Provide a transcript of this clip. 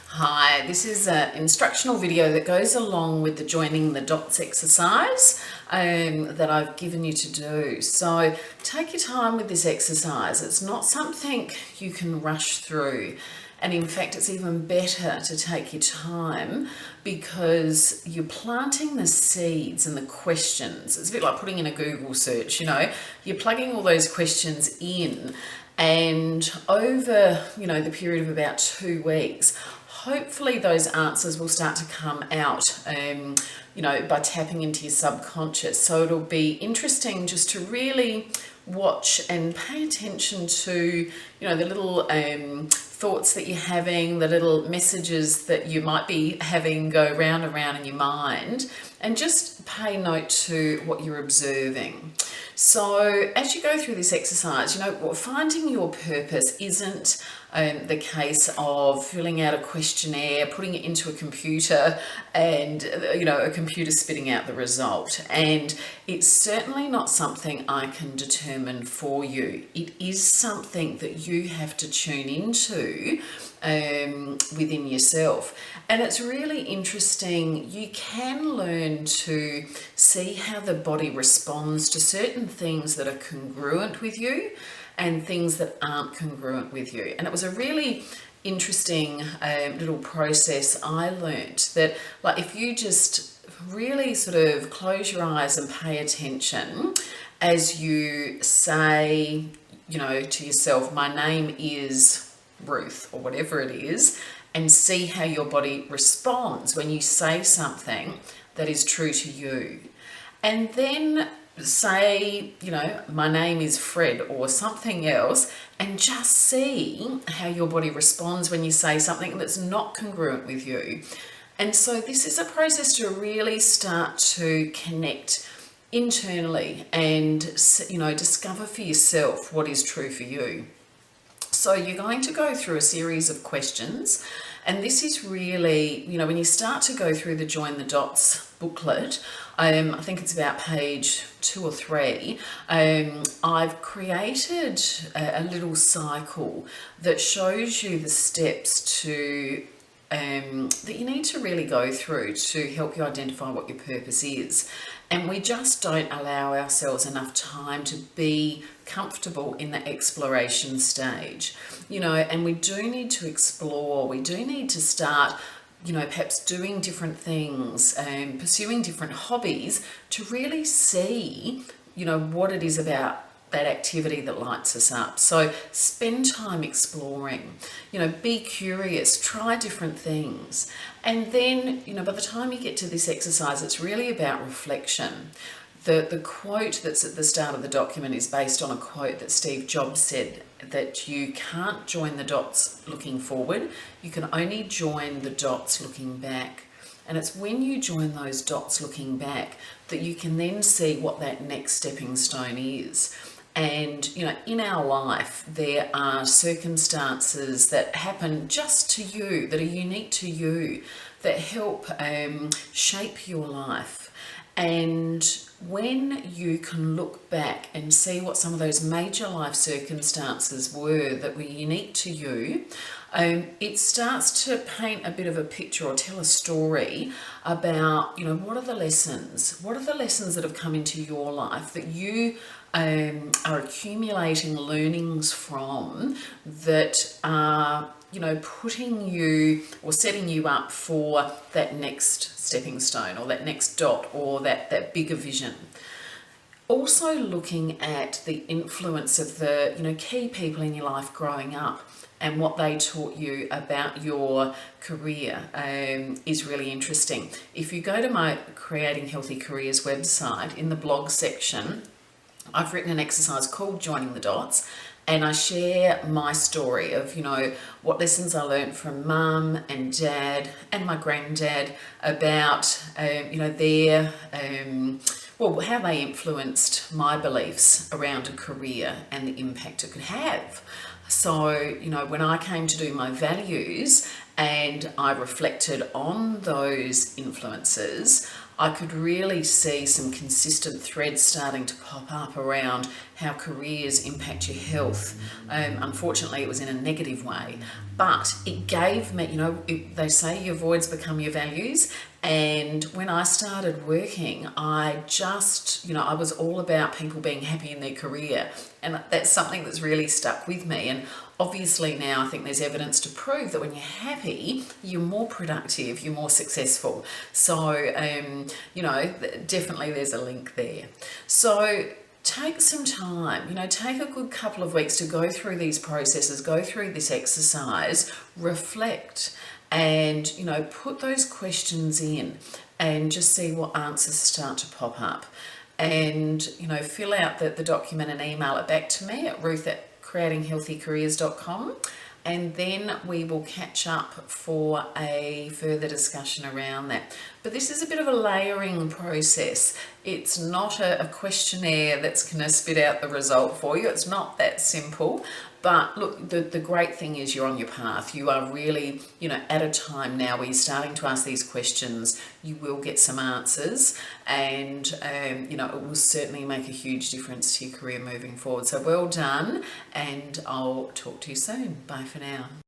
Hi, this is an instructional video that goes along with the joining the dots exercise that I've given you to do. So take your time with this exercise. It's not something you can rush through. And in fact, it's even better to take your time because you're planting the seeds and the questions. It's a bit like putting in a Google search, you're plugging all those questions in, and over, the period of about 2 weeks, hopefully those answers will start to come out, by tapping into your subconscious. So it'll be interesting just to really watch and pay attention to, the little thoughts that you're having, the little messages that you might be having go round and round in your mind, and just pay note to what you're observing. So as you go through this exercise, finding your purpose isn't the case of filling out a questionnaire, putting it into a computer, and a computer spitting out the result. And it's certainly not something I can determine for you. It is something that you have to tune into within yourself. And it's really interesting. You can learn to see how the body responds to certain things that are congruent with you and things that aren't congruent with you. And it was a really interesting little process. I learnt that, if you just really sort of close your eyes and pay attention as you say, to yourself, my name is Ruth, or whatever it is, and see how your body responds when you say something that is true to you. And then say, my name is Fred, or something else, and just see how your body responds when you say something that's not congruent with you. And so this is a process to really start to connect internally and, discover for yourself what is true for you. So you're going to go through a series of questions, and this is really, when you start to go through the Join the Dots booklet, I think it's about page 2 or 3, I've created a little cycle that shows you the steps to that you need to really go through to help you identify what your purpose is. And we just don't allow ourselves enough time to be comfortable in the exploration stage, and we do need to explore. We do need to start, perhaps doing different things and pursuing different hobbies to really see, what it is about that activity that lights us up. So spend time exploring, be curious, try different things. And then, by the time you get to this exercise, it's really about reflection. The quote that's at the start of the document is based on a quote that Steve Jobs said, that you can't join the dots looking forward, you can only join the dots looking back. And it's when you join those dots looking back that you can then see what that next stepping stone is. And, in our life, there are circumstances that happen just to you, that are unique to you, that help shape your life. And when you can look back and see what some of those major life circumstances were that were unique to you, it starts to paint a bit of a picture or tell a story about, what are the lessons? What are the lessons that have come into your life that you are accumulating learnings from, that are, putting you or setting you up for that next stepping stone, or that next dot, or that bigger vision. Also looking at the influence of the, key people in your life growing up and what they taught you about your career is really interesting. If you go to my Creating Healthy Careers website, in the blog section, I've written an exercise called Joining the Dots, and I share my story of, what lessons I learned from mum and dad and my granddad about, their, how they influenced my beliefs around a career and the impact it could have. So, when I came to do my values and I reflected on those influences, I could really see some consistent threads starting to pop up around how careers impact your health. Unfortunately, it was in a negative way, but it gave me, they say your voids become your values. And when I started working, I just, I was all about people being happy in their career. And that's something that's really stuck with me. And obviously now I think there's evidence to prove that when you're happy, you're more productive, you're more successful. So, definitely there's a link there. So take some time, take a good couple of weeks to go through these processes, go through this exercise, reflect, and, put those questions in and just see what answers start to pop up. And, fill out the document and email it back to me at ruth@creatinghealthycareers.com. And then we will catch up for a further discussion around that. But this is a bit of a layering process. It's not a questionnaire that's going to spit out the result for you. It's not that simple. But look, the great thing is you're on your path. You are really, at a time now where you're starting to ask these questions, you will get some answers, and, it will certainly make a huge difference to your career moving forward. So well done, and I'll talk to you soon. Bye for now.